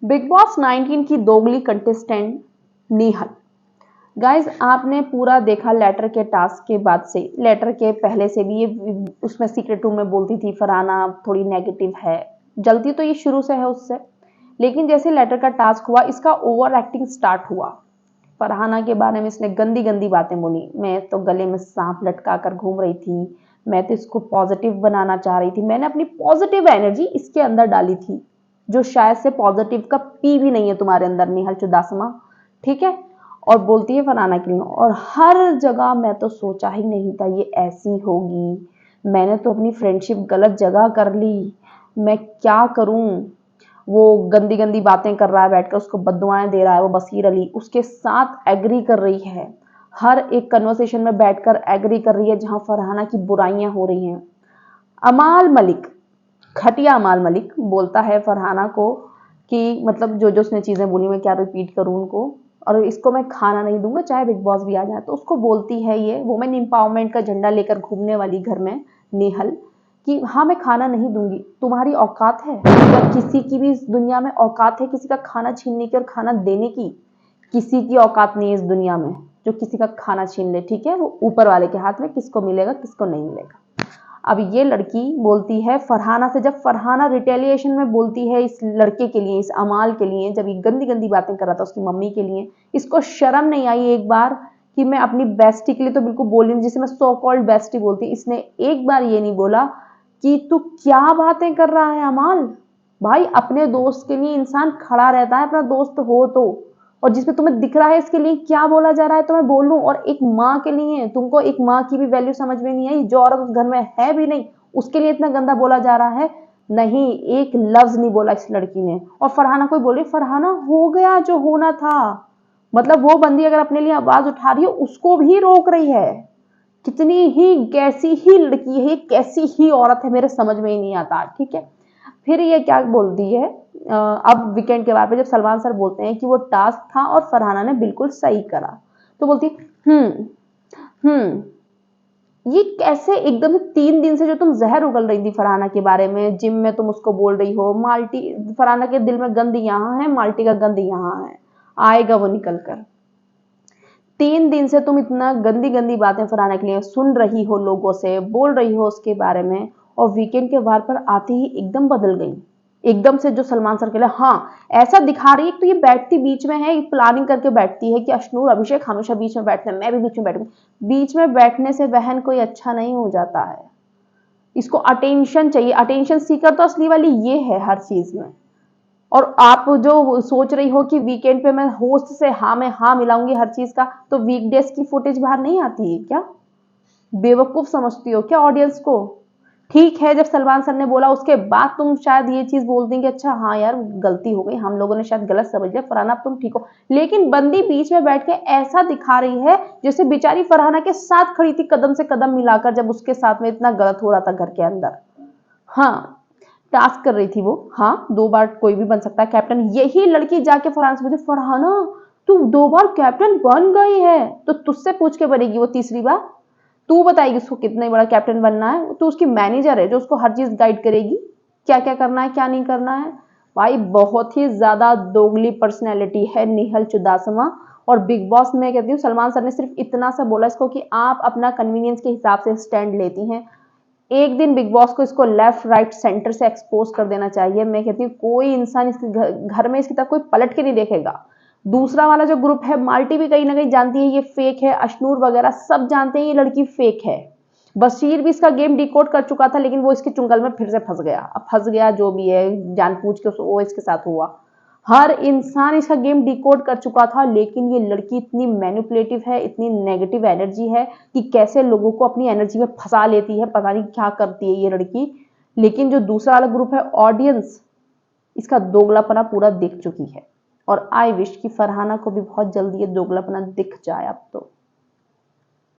Big boss 19 की दोगली contestant Nehal. Guys आपने पूरा देखा लेटर के टास्क के बाद से, लेटर के पहले से भी ये उसमें सीक्रेट रूम में बोलती थी फरहाना थोड़ी नेगेटिव है, जल्दी तो ये शुरू से है उससे। लेकिन जैसे लेटर का टास्क हुआ इसका ओवर एक्टिंग स्टार्ट हुआ। फरहाना के बारे में इसने गंदी गंदी बातें बोली, मैं तो गले में सांप लटका कर घूम रही थी, मैं तो इसको पॉजिटिव बनाना चाह रही थी, मैंने अपनी पॉजिटिव एनर्जी इसके अंदर डाली थी जो शायद से पॉजिटिव का पी भी नहीं है तुम्हारे अंदर नेहल चुदासमा, ठीक है। और बोलती है फरहाना के लिए, और हर जगह मैं तो सोचा ही नहीं था ये ऐसी होगी, मैंने तो अपनी फ्रेंडशिप गलत जगह कर ली, मैं क्या करूं। वो गंदी गंदी बातें कर रहा है बैठकर, उसको बद्दुआएं दे रहा है, वो बसीर अली उसके साथ एग्री कर रही है, हर एक कन्वर्सेशन में बैठकर एग्री कर रही है जहां फरहाना की बुराइयां हो रही हैं। अमाल मलिक, खटिया अमाल मलिक बोलता है फरहाना को कि मतलब जो जो उसने चीजें बोली मैं क्या रिपीट करूं उनको, और इसको मैं खाना नहीं दूंगा चाहे बिग बॉस भी आ जाए। तो उसको बोलती है ये वुमेन एम्पावरमेंट का झंडा लेकर घूमने वाली घर में नेहल कि हाँ मैं खाना नहीं दूंगी, तुम्हारी औकात है या किसी की भी इस दुनिया में औकात है किसी का खाना छीनने की और खाना देने की? किसी की औकात नहीं है इस दुनिया में जो किसी का खाना छीन ले, ठीक है। वो ऊपर वाले के हाथ में किसको मिलेगा किसको नहीं मिलेगा। अब ये लड़की बोलती है फरहाना से, जब फरहाना रिटेलिएशन में बोलती है इस लड़के के लिए, इस अमाल के लिए, जब ये गंदी गंदी बातें कर रहा था उसकी मम्मी के लिए, इसको शर्म नहीं आई एक बार कि मैं अपनी बेस्टी के लिए तो बिल्कुल बोली नहीं, जिसे मैं सो कॉल्ड बेस्टी बोलती, इसने एक बार ये नहीं बोला कि तू क्या बातें कर रहा है अमाल। भाई अपने दोस्त के लिए इंसान खड़ा रहता है, अपना दोस्त हो तो, और जिसमें तुम्हें दिख रहा है इसके लिए क्या बोला जा रहा है तो मैं बोल लूं। और एक माँ के लिए तुमको एक माँ की भी वैल्यू समझ में नहीं आई, जो औरत उस घर में है भी नहीं उसके लिए इतना गंदा बोला जा रहा है। नहीं एक लफ्ज नहीं बोला इस लड़की ने। और फरहाना कोई बोले, फरहाना हो गया जो होना था, मतलब वो बंदी अगर अपने लिए आवाज उठा रही है उसको भी रोक रही है। कितनी ही कैसी ही लड़की है, कैसी ही औरत है, मेरे समझ में ही नहीं आता, ठीक है। फिर ये क्या बोलती है अब वीकेंड के बाद पे जब सलमान सर बोलते हैं कि वो टास्क था और फरहाना ने बिल्कुल सही करा, तो बोलती ये कैसे एकदम से 3 दिन से जो तुम जहर उगल रही थी फरहाना के बारे में, जिम में तुम उसको बोल रही हो माल्टी, फरहाना के दिल में गंद यहाँ है, माल्टी का गंद यहाँ है, आएगा वो निकल कर। 3 दिन से तुम इतना गंदी गंदी बातें फरहाना के लिए सुन रही हो, लोगों से बोल रही हो उसके बारे में, और वीकेंड के वार पर आते ही एकदम बदल गई। एकदम से जो सलमान सर के लिए हाँ ऐसा दिखा रही है, तो ये बैठती बीच में है, प्लानिंग करके बैठती है कि अश्नूर अभिषेक हमेशा बीच में बैठते हैं, मैं भी बीच में बैठूंगी। बीच में बैठने से बहन कोई अच्छा नहीं हो जाता है, इसको अटेंशन चाहिए, अटेंशन सीकर तो असली वाली ये है हर चीज में। और आप जो सोच रही हो कि वीकेंड पे मैं होस्ट से हाँ मैं हाँ मिलाऊंगी हर चीज का, तो वीकडेज की फुटेज बाहर नहीं आती है क्या? बेवकूफ समझती हो क्या ऑडियंस को? ठीक है जब सलमान सर ने बोला उसके बाद तुम शायद ये चीज बोल देंगे अच्छा हाँ यार गलती हो गई, हम लोगों ने शायद गलत समझ लिया, फरहाना अब तुम ठीक हो। लेकिन बंदी बीच में बैठ के ऐसा दिखा रही है जैसे बेचारी फरहाना के साथ खड़ी थी कदम से कदम मिलाकर, जब उसके साथ में इतना गलत हो रहा था घर के अंदर। हाँ टास्क कर रही थी वो, हाँ 2 बार कोई भी बन सकता है कैप्टन। यही लड़की जाके फरहाना से बोलती, फरहाना तू 2 बार कैप्टन बन गई है तो तुझसे पूछ के बनेगी वो तीसरी बार, तू बताएगी उसको कितने बड़ा कैप्टन बनना है, तो उसकी मैनेजर है जो उसको हर चीज गाइड करेगी क्या क्या करना है क्या नहीं करना है। भाई बहुत ही ज्यादा दोगली पर्सनैलिटी है नेहल चुदासमा। और बिग बॉस में कहती हूँ सलमान सर ने सिर्फ इतना सा बोला इसको कि आप अपना कन्वीनियंस के हिसाब से स्टैंड लेती हैं। एक दिन बिग बॉस को इसको लेफ्ट राइट सेंटर से एक्सपोज कर देना चाहिए। मैं कहती हूँ कोई इंसान इसके घर में इसकी तरफ कोई पलट के नहीं देखेगा। दूसरा वाला जो ग्रुप है माल्टी भी कहीं ना कहीं जानती है ये फेक है, अशनूर वगैरह सब जानते हैं ये लड़की फेक है। बशीर भी इसका गेम डिकोड कर चुका था लेकिन वो इसके चुंगल में फिर से फंस गया, अब फंस गया जो भी है जानबूझ के वो इसके साथ हुआ। हर इंसान इसका गेम डिकोड कर चुका था, लेकिन ये लड़की इतनी मैनिपुलेटिव है, इतनी नेगेटिव एनर्जी है कि कैसे लोगों को अपनी एनर्जी में फंसा लेती है, पता नहीं क्या करती है ये लड़की। लेकिन जो दूसरा वाला ग्रुप है ऑडियंस इसका दोगलापना पूरा देख चुकी है, और आई विश कि फरहाना को भी बहुत जल्दी ये दोगलापना दिख जाए अब तो।